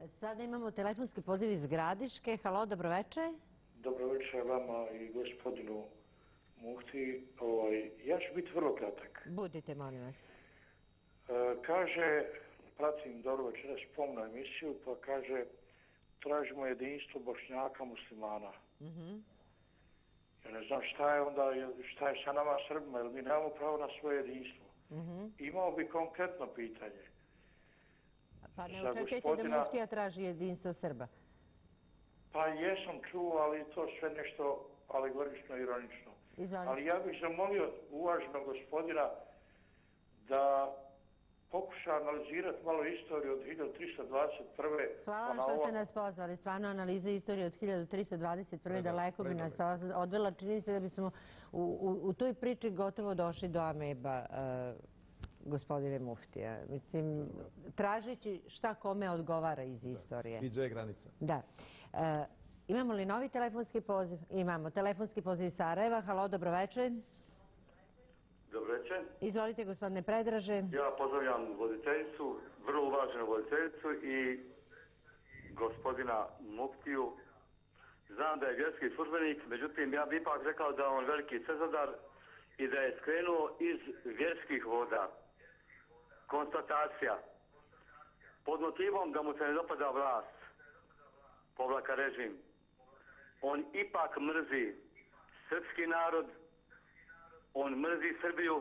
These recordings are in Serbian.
Sada imamo telefonski poziv iz Gradiške. Halo, dobroveče. Dobroveče vama i gospodinu Mufti. Ja ću biti vrlo kratak. Budite, molim vas. Kaže, pratim dobro večeras pomnu emisiju, pa kaže tražimo jedinstvo Bošnjaka muslimana. Ja ne znam šta je sa nama Srbima, jer mi nemamo pravo na svoje jedinstvo. Imao bi konkretno pitanje. Pa ne očekajte da Muftija traži jedinstvo Srba. Pa jesam čuo, ali to sve nešto alegorično, ironično. Ali ja bih zamolio uvaženog gospodina da pokuša analizirati malo istoriju od 1321. Hvala vam što ste nas pozvali. Stvarno, analiza istorije od 1321. daleko bi nas odvela. Čini mi se da bismo u toj priči gotovo došli do ameba, gospodine Muftija. Mislim, tražeći šta kome odgovara iz istorije. I gdje je granica. Da. Imamo li novi telefonski poziv? Imamo. Telefonski poziv iz Sarajeva. Halo, dobroveče. Dobroveče. Izvolite, gospodine Predraže. Ja pozdravljam voditeljicu, vrlo uvaženu voditeljicu i gospodina Muftiju. Znam da je vjerski službenik, međutim ja bih ipak rekao da je on veliki cezadar i da je skrenuo iz vjerskih voda. Konstatacija. Pod motivom da mu se ne dopada vlast, povlaka režim, on ipak mrzi srpski narod, on mrzi Srbiju,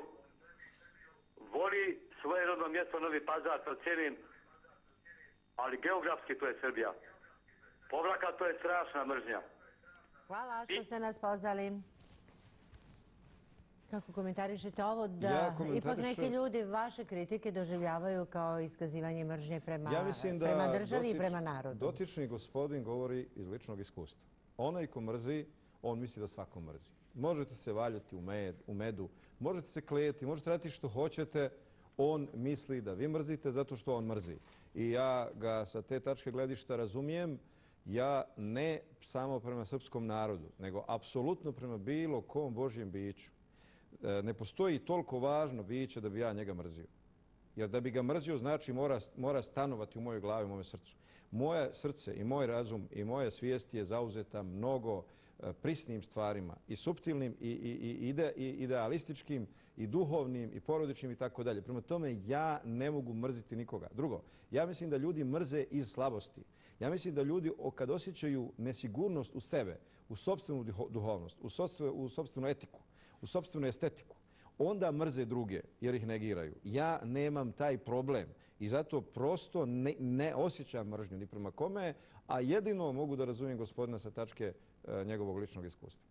voli svoje rodno mjesto Novi Pazar, to cijenim, ali geografski to je Srbija. Povlaka, to je strašna mržnja. Hvala što ste nas pozvali. Kako komentarišete ovo da ipak neki ljudi vaše kritike doživljavaju kao iskazivanje mržnje prema državi i prema narodu? Dotični gospodin govori iz ličnog iskustva. Onaj ko mrzi, on misli da svako mrzi. Možete se valjati u medu, možete se klijeti, možete raditi što hoćete, on misli da vi mrzite zato što on mrzi. I ja ga sa te tačke gledišta razumijem, ja ne samo prema srpskom narodu, nego apsolutno prema bilo kom Božjem biću. Ne postoji toliko važno biće da bi ja njega mrzio. Jer da bi ga mrzio znači mora stanovati u mojoj glavi, u mojem srcu. Moje srce i moj razum i moja svijest je zauzeta mnogo prisnim stvarima i suptilnim i idealističkim i duhovnim i porodičnim i tako dalje. Prema tome ja ne mogu mrziti nikoga. Drugo, ja mislim da ljudi mrze iz slabosti. Ja mislim da ljudi kad osjećaju nesigurnost u sebe, u sopstvenu duhovnost, u sopstvenu etiku, u sopstvenu estetiku, onda mrze druge jer ih negiraju. Ja nemam taj problem i zato prosto ne osjećam mržnju ni prema kome, a jedino mogu da razumijem gospodina sa tačke njegovog ličnog iskustva.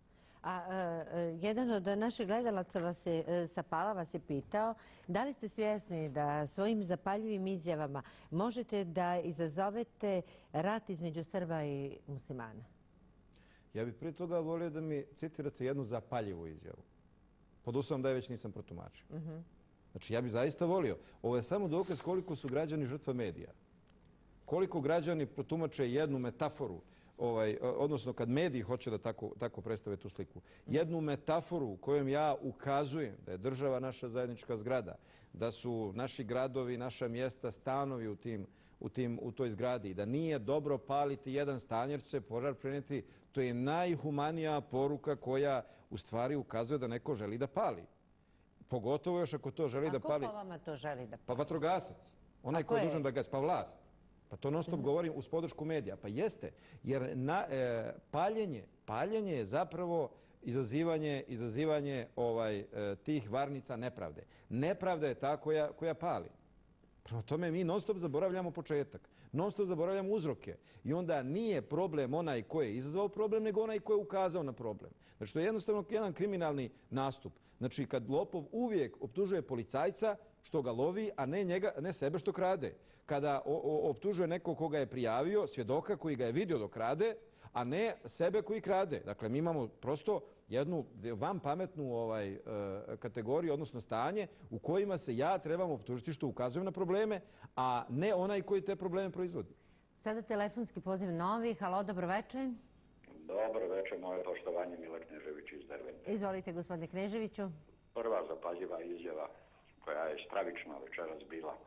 Jedan od naših gledalaca sa Pala vas je pitao da li ste svjesni da svojim zapaljivim izjavama možete da izazovete rat između Srba i muslimana? Ja bih prije toga volio da mi citirate jednu zapaljivu izjavu. Pod uslovom da je već nisam protumačio. Znači, ja bih zaista volio. Ovo je samo dokaz koliko su građani žrtva medija. Koliko građani protumače jednu metaforu, odnosno kad mediji hoće da tako predstave tu sliku. Jednu metaforu kojom ja ukazujem da je država naša zajednička zgrada, da su naši gradovi, naša mjesta, stanovi u toj zgradi, da nije dobro paliti jedan stan jer će se požar prenijeti. To je najhumanija poruka koja u stvari ukazuje da neko želi da pali. Pogotovo još ako to želi da pali. A ko po vama to želi da pali? Pa vatrogasac. Onaj ko je dužan da gasi. Pa vlast. Pa to non stop govorim uz podršku medija. Pa jeste. Jer paljenje je zapravo izazivanje tih varnica nepravde. Nepravda je ta koja pali. Prema tome mi non stop zaboravljamo početak. Non stop zaboravljamo uzroke. I onda nije problem onaj ko je izazvao problem, nego onaj ko je ukazao na problem. Znači to je jednostavno jedan kriminalni nastup. Znači kad lopov uvijek optužuje policajca što ga lovi, a ne sebe što krade. Kada optužuje nekog koga je prijavio, svjedoka koji ga je vidio dok krade, a ne sebe koji krade. Dakle, mi imamo prosto jednu van pametnu kategoriju, odnosno stanje u kojima se ja trebam optužiti što ukazujem na probleme, a ne onaj koji te probleme proizvodi. Sada telefonski poziv novi. Halo, dobroveče. Dobroveče, moje poštovanje, Mile Knežević iz Dervente. Izvolite, gospodine Kneževiću. Prva zapaljiva izjava koja je stravična večeras bila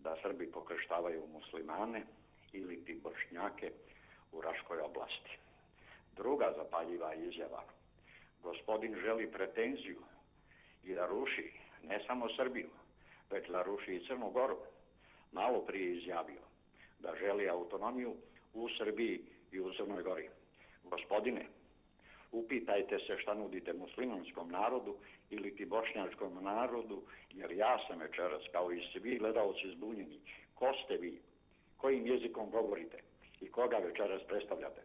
da Srbi pokrštavaju muslimane ili ti Bošnjake u Raškoj oblasti. Druga zapaljiva izjava. Gospodin želi pretenziju i da ruši ne samo Srbiju, već da ruši i Crnu Goru. Malo prije izjavio da želi autonomiju u Srbiji i u Crnoj Gori. Gospodine, upitajte se šta nudite muslimanskom narodu ili ti bošnjačkom narodu, jer ja sam večeras, kao i svi gledalci zbunjeni. Ko ste vi? Kojim jezikom govorite? I koga večeras predstavljate?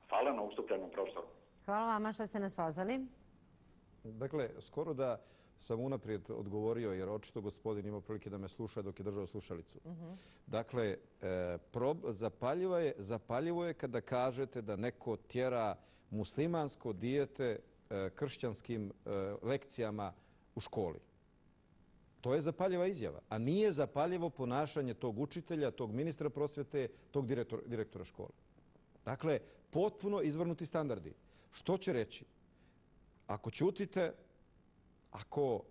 Hvala na ustupljenom prostoru. Hvala vama što ste nas pozvali. Dakle, skoro da sam unaprijed odgovorio, jer očito gospodin ima prilike da me sluša dok je držao slušalicu. Dakle, zapaljivo je kada kažete da neko tjera muslimansko dijete kršćanskim lekcijama u školi. To je zapaljiva izjava, a nije zapaljivo ponašanje tog učitelja, tog ministra prosvjete, tog direktora škole. Dakle, potpuno izvrnuti standardi. Što će reći? Ako ćutite, ako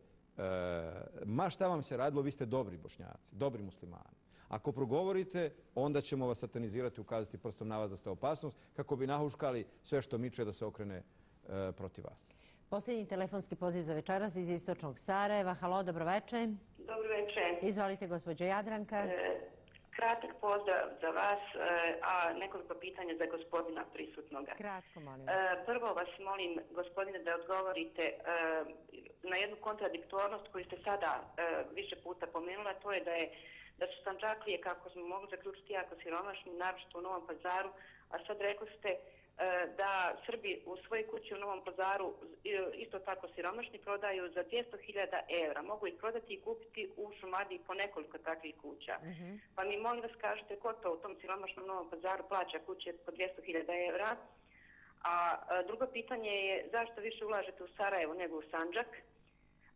ma šta vam se radilo, vi ste dobri Bošnjaci, dobri muslimani. Ako progovorite, onda ćemo vas satanizirati, ukazati prstom na vas da ste opasnost, kako bi nahuškali sve što miče da se okrene protiv vas. Posljednji telefonski poziv za večeras iz istočnog Sarajeva. Halo, dobroveče. Dobroveče. Izvolite, gospođo Jadranka. Kratak pozdrav za vas, a nekoliko pitanja za gospodina prisutnoga. Kratko, molim. Prvo vas molim, gospodine, da odgovorite na jednu kontradiktornost koju ste sada više puta pomenula, to je da su Sandžaklije, kako smo mogli zaključiti, jako siromašni, naročito u Novom Pazaru, a sad rekli ste da Srbi u svojoj kući u Novom Pazaru isto tako siromašni prodaju za 200.000 evra. Mogu ih prodati i kupiti u Šumadiji po nekoliko takvih kuća. Pa mi molim vas kažete ko to u tom siromašnom Novom Pazaru plaća kuće po 200.000 evra. A drugo pitanje je zašto više ulažete u Sarajevo nego u Sandžak.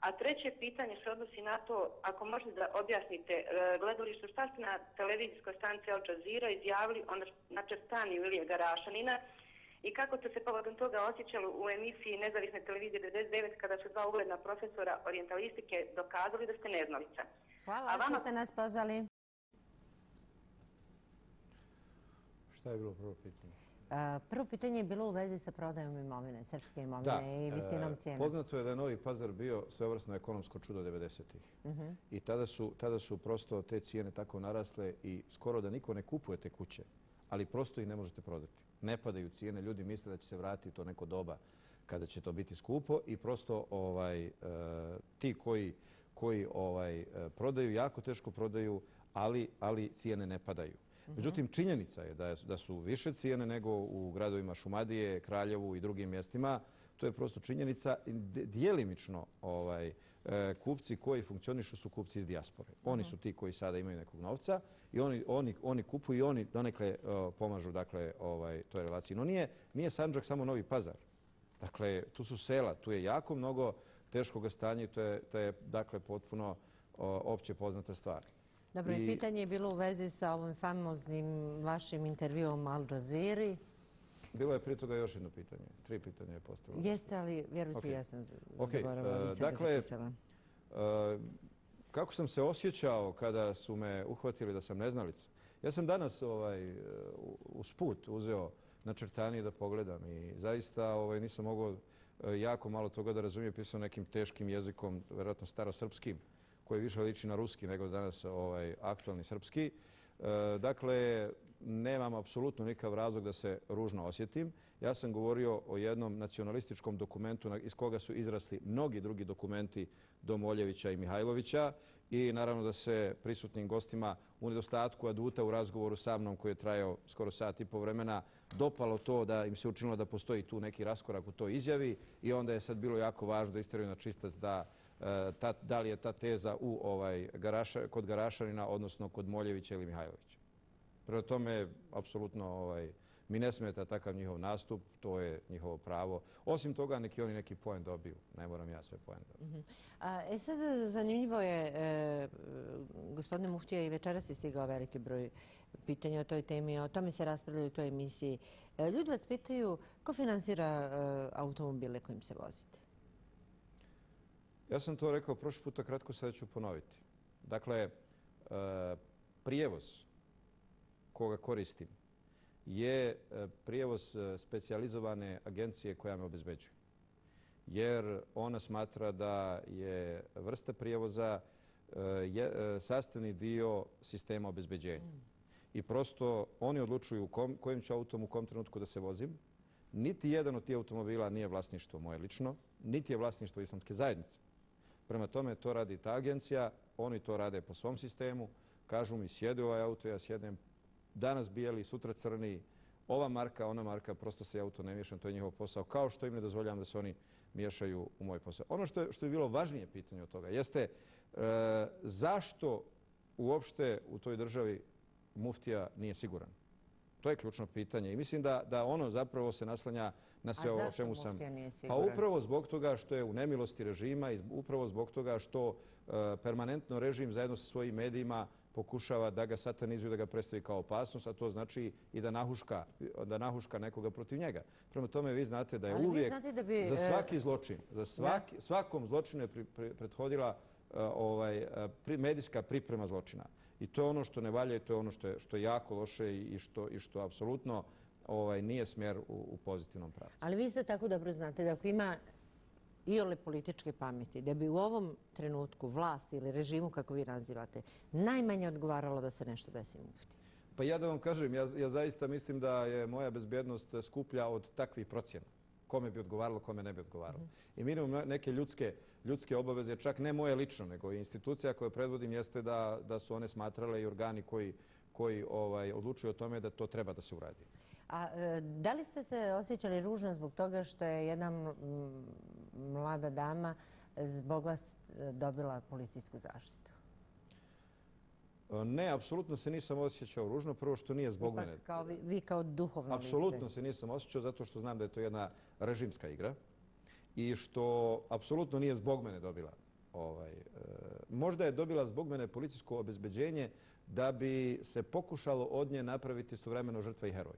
A treće pitanje se odnosi na to, ako možete da objasnite, gledali su šta ste na televizijskoj stanici Al Jazeera izjavili o načrtanju Ilije Garašanina i kako ste se povodom toga osjećali u emisiji Nezavisne televizije 99 kada su dva ugledna profesora orijentalistike dokazali da ste neznalica. Hvala što ste nas pozvali. Šta je bilo prvo pitanje? Prvo pitanje je bilo u vezi sa prodajom imovine, srpske imovine i visinom cijene. Poznato je da je Novi Pazar bio svevrsno ekonomsko čudo 90-ih. I tada su prosto te cijene tako narasle i skoro da niko ne kupuje te kuće, ali prosto ih ne možete prodati. Ne padaju cijene, ljudi misle da će se vratiti to neko doba kada će to biti skupo i prosto ti koji prodaju, jako teško prodaju, ali cijene ne padaju. Međutim, činjenica je da su više cijene nego u gradovima Šumadije, Kraljevu i drugim mjestima. To je prosto činjenica. Dijelimično kupci koji funkcionišu su kupci iz dijaspore. Oni su ti koji sada imaju nekog novca i oni kupuju i oni donekle pomažu toj relaciji. No nije Sandžak samo Novi Pazar. Dakle, tu su sela, tu je jako mnogo teškog stanja i to je potpuno opće poznata stvar. Dobro, i pitanje je bilo u vezi sa ovim famoznim vašim intervjuom Al Jazeera. Bilo je prije toga još jedno pitanje. 3 pitanja je postavilo. Jeste, ali vjerujte, ja sam zaboravila. Dakle, kako sam se osjećao kada su me uhvatili da sam neznalica? Ja sam danas usput uzeo načrtanje da pogledam i zaista nisam mogao jako malo toga da razumijem. Pisao nekim teškim jezikom, vjerojatno starosrpskim, koji više liči na ruski nego danas aktualni srpski. Dakle, nemam apsolutno nikakav razlog da se ružno osjetim. Ja sam govorio o jednom nacionalističkom dokumentu iz koga su izrasli mnogi drugi dokumenti Domoljevića i Mihajlovića i naravno da se prisutnim gostima u nedostatku aduta u razgovoru sa mnom koji je trajao skoro sat i po vremena dopalo to da im se učinilo da postoji tu neki raskorak u toj izjavi i onda je sad bilo jako važno da isteraju na čistac da li je ta teza kod Garašanina, odnosno kod Moljevića ili Mihajlovića. Prema tome, apsolutno mi ne smeta takav njihov nastup, to je njihovo pravo. Osim toga, oni neki poen dobiju. Ne moram ja sve poen dobiti. Sad zanimljivo je, gospodine Muftija, i večeras je stigao veliki broj pitanja o toj temi, o tome se raspravljaju u toj emisiji. Ljudi vas pitaju ko finansira automobile kojim se vozite? Ja sam to rekao prošli puta, kratko sada ću ponoviti. Dakle, prijevoz koga koristim je prijevoz specijalizovane agencije koja me obezbeđuje. Jer ona smatra da je vrsta prijevoza sastavni dio sistema obezbeđenja. I prosto oni odlučuju kojim ću autom u kom trenutku da se vozim. Niti jedan od tih automobila nije vlasništvo moje lično, niti je vlasništvo islamske zajednice. Prema tome to radi ta agencija, oni to rade po svom sistemu. Kažu mi sjedi ovaj auto, ja sjednem danas bijeli, sutra crni, ova marka, ona marka, prosto se auto ne miješam, to je njihov posao, kao što im ne dozvoljavam da se oni miješaju u moj posao. Ono što je bilo važnije pitanje od toga jeste zašto uopšte u toj državi muftija nije siguran. To je ključno pitanje i mislim da ono zapravo se naslanja na sve ovo o čemu sam... A zašto muftija nije siguran? Pa upravo zbog toga što je u nemilosti režima i upravo zbog toga što permanentno režim zajedno sa svojim medijima pokušava da ga satanizuje, da ga predstavi kao opasnost, a to znači i da nahuška nekoga protiv njega. Prema tome vi znate da je uvijek za svaki zločin, svakom zločinu je prethodila medijska priprema zločina. I to je ono što ne valja i to je ono što je jako loše i što apsolutno nije smjer u pozitivnom pravcu. Ali vi ste tako dobro znate da ako ima iole političke pameti, da bi u ovom trenutku vlasti ili režimu, kako vi nazivate, najmanje odgovaralo da se nešto desi mufti. Pa ja da vam kažem, ja zaista mislim da je moja bezbjednost skuplja od takvih procjena. Kome bi odgovaralo, kome ne bi odgovaralo. I mi imamo neke ljudske obaveze, čak ne moje lično, nego i institucija koje predvodim jeste da su one smatrale i organi koji odlučuju o tome da to treba da se uradi. A da li ste se osjećali ružno zbog toga što je jedna mlada dama zbog vas dobila policijsku zaštitu? Ne, apsolutno se nisam osjećao ružno. Prvo što nije zbog mene. Vi kao duhovno lice? Apsolutno se nisam osjećao zato što znam da je to jedna režimska igra i što apsolutno nije zbog mene dobila. Možda je dobila zbog mene policijsko obezbeđenje da bi se pokušalo od nje napraviti istovremeno žrtva i heroj.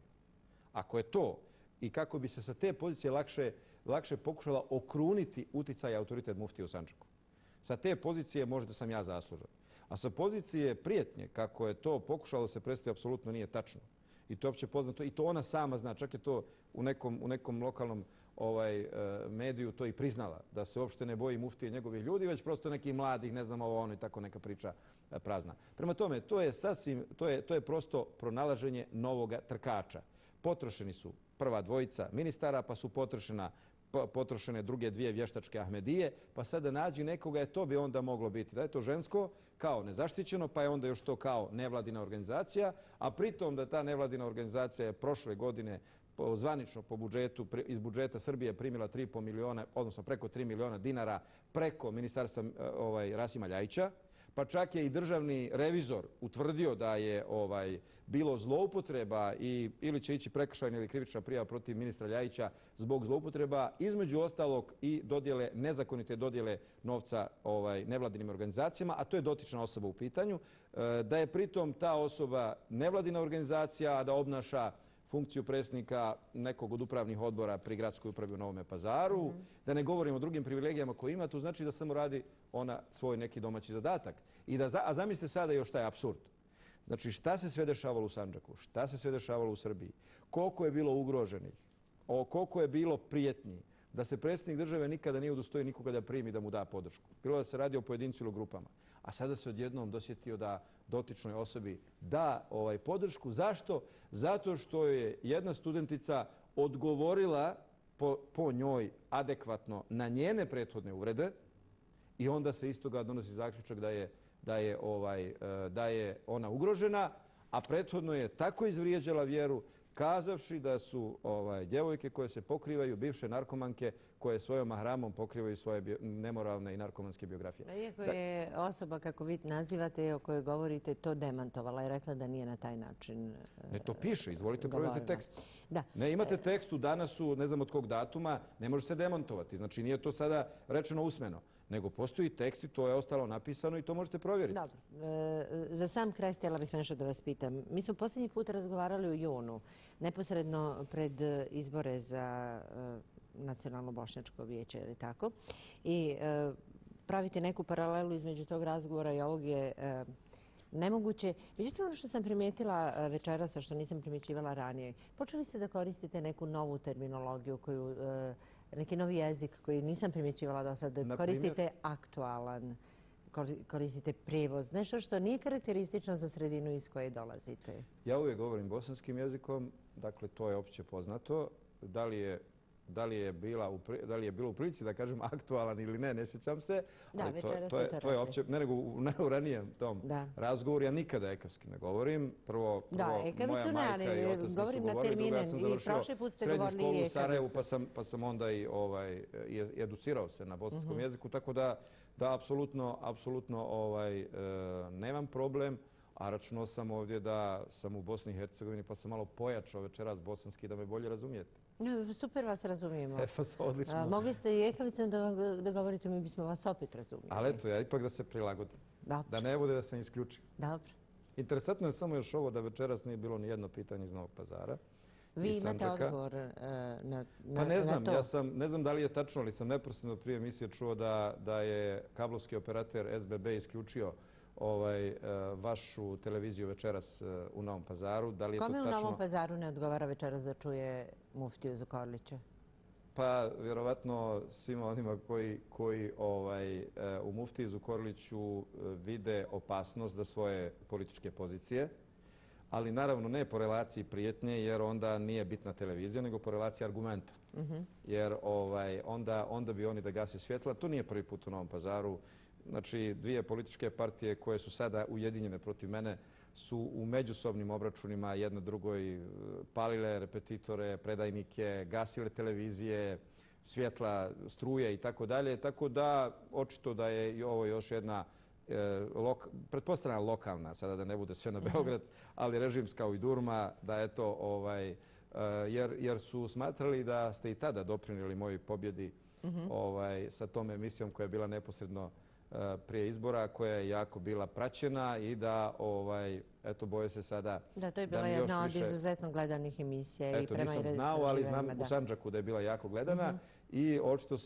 Ako je to i kako bi se sa te pozicije lakše pokušala okruniti uticaj i autoritet muftije u Sandžaku. Sa te pozicije možda sam ja zaslužan. A sa pozicije prijetnje, kako je to pokušalo se predstaviti, apsolutno nije tačno. I to je opće poznato. I to ona sama zna. Čak je to u nekom lokalnom mediju to i priznala. Da se uopšte ne boji muftije njegovih ljudi, već prosto nekih mladih, ne znam ovo ono i tako neka priča prazna. Prema tome, to je prosto pronalaženje novoga trkača. Potrošeni su prva dvojica ministara, pa su potrošene druge dvije vještačke Ahmedije, pa sada nađi nekoga, to bi onda moglo biti. Da je to žensko kao nezaštićeno, pa je onda još to kao nevladina organizacija, a pritom da ta nevladina organizacija je prošle godine zvanično po budžetu, iz budžeta Srbije primila 3,5 miliona, odnosno preko 3 miliona dinara preko ministarstva Rasima Ljajića, pa čak je i državni revizor utvrdio da je bilo zloupotreba ili će ići prekršajna ili krivična prijava protiv ministra Ljajića zbog zloupotreba, između ostalog i nezakonite dodjele novca nevladinim organizacijama, a to je dotična osoba u pitanju, da je pritom ta osoba nevladina organizacija, a da obnaša funkciju predsjednika nekog od upravnih odbora pri gradskoj upravi u Novome Pazaru, da ne govorimo o drugim privilegijama koje ima, to znači da samo radi ona svoj neki domaći zadatak. A zamislite sada još taj apsurd. Znači šta se sve dešavalo u Sandžaku, šta se sve dešavalo u Srbiji, koliko je bilo ugroženih, koliko je bilo prijetnji, da se predsjednik države nikada nije udostojio nikoga da primi da mu da podršku. Bilo da se radi o pojedincu ili grupama. A sada se odjednom dosjetio da dotičnoj osobi da podršku. Zašto? Zato što je jedna studentica odgovorila po njoj adekvatno na njene prethodne uvrede i onda se iz toga donosi zaključak da je ona ugrožena, a prethodno je tako izvrijeđala vjeru kazavši da su djevojke koje se pokrivaju, bivše narkomanke, koje svojom mahramom pokrivaju svoje nemoralne i narkomanske biografije. Iako je osoba, kako vi nazivate, o kojoj govorite, to demantovala i rekla da nije na taj način Ne, to piše, izvolite provjeriti tekst. Da. Ne, imate tekst u danasu, ne znam od kog datuma, ne može se demantovati. Znači nije to sada rečeno usmeno, nego postoji tekst i to je ostalo napisano i to možete provjeriti. Dobro. Za sam kraj htjela bih nešto da vas pitam. Mi smo posljednji put razgovarali u junu, neposredno pred izbore za Nacionalno bošnjačko vijeće, ili tako? I pravite neku paralelu između tog razgovora i ovog je nemoguće. Međutim, ono što sam primijetila večeras, a što nisam primjećivala ranije, počeli ste da koristite neku novu terminologiju, neki novi jezik koji nisam primjećivala do sada. Koristite aktualan, koristite prijevoz, nešto što nije karakteristično za sredinu iz koje dolazite. Ja uvijek govorim bosanskim jezikom, dakle to je opće poznato. Da li je bilo u prilici da kažem aktualan ili ne, ne sjećam se. Da, večeras to je opće, ne nego u ranijem tom razgovoru. Ja nikada ekavski ne govorim. Prvo moja majka i otac nisu govorili, drugo ja sam završio srednju školu u Sarajevu pa sam onda i educirao se na bosanskom jeziku, tako da apsolutno nemam problem. A računao sam ovdje da sam u Bosni i Hercegovini pa sam malo pojačao večeras bosanski da me bolje razumijete. Super vas razumijemo. Odlično. Mogli ste i ekavicom da govorite, mi bismo vas opet razumijeli. Ali eto, ja ipak da se prilagodim. Da ne bude da sam isključio. Dobro. Interesantno je samo još ovo da večeras nije bilo ni jedno pitanje iz Novog Pazara. Vi imate odgovor na to? Pa ne znam, ne znam da li je tačno, ali sam neposredno prije emisije čuo da je kablovski operater SBB isključio vašu televiziju večeras u Novom Pazaru. Kome u Novom Pazaru ne odgovara večeras da čuje muftiju Zukorlića? Pa vjerovatno svima onima koji u muftiji Zukorliću vide opasnost za svoje političke pozicije, ali naravno ne po relaciji prijetnje, jer onda nije bitna televizija, nego po relaciji argumenta. Jer onda bi oni da gase svjetla. To nije prvi put u Novom Pazaru. Znači, dvije političke partije koje su sada ujedinjene protiv mene su u međusobnim obračunima jedna drugoj palile repetitore, predajnike, gasile televizije, svjetla, struje i tako dalje. Tako da, očito da je i ovo još jedna pretpostavljena lokalna, sada da ne bude sve na Beograd, ali režimska ujdurma, da je to, jer su smatrali da ste i tada doprinijeli mojoj pobjedi sa tom emisijom koja je bila neposredno prije izbora, koja je jako bila praćena i da, eto, boje se sada da to je bila jedna od izuzetno gledanih emisija. Eto, nisam znao, ali znam u Sandžaku da je bila jako gledana i očito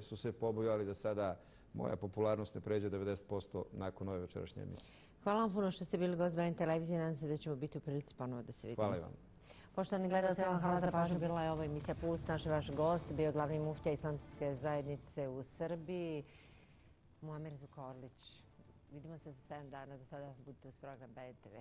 su se pobojali da sada moja popularnost ne pređe 90% nakon ove večerašnje emisije. Hvala vam puno što ste bili gost BN televizije. Nadam se da ćemo biti u prilici ponovo da se vidimo. Hvala i vam. Poštovani gledalci, vam hvala za pažnju. Bila je ovo emisija Puls. Naš vaš gost bio glavni muftija Islamske zajednice u Srbiji, Muamer Zukorlić. Vidimo se za 7 dana. Do tada budite uz program BN TV.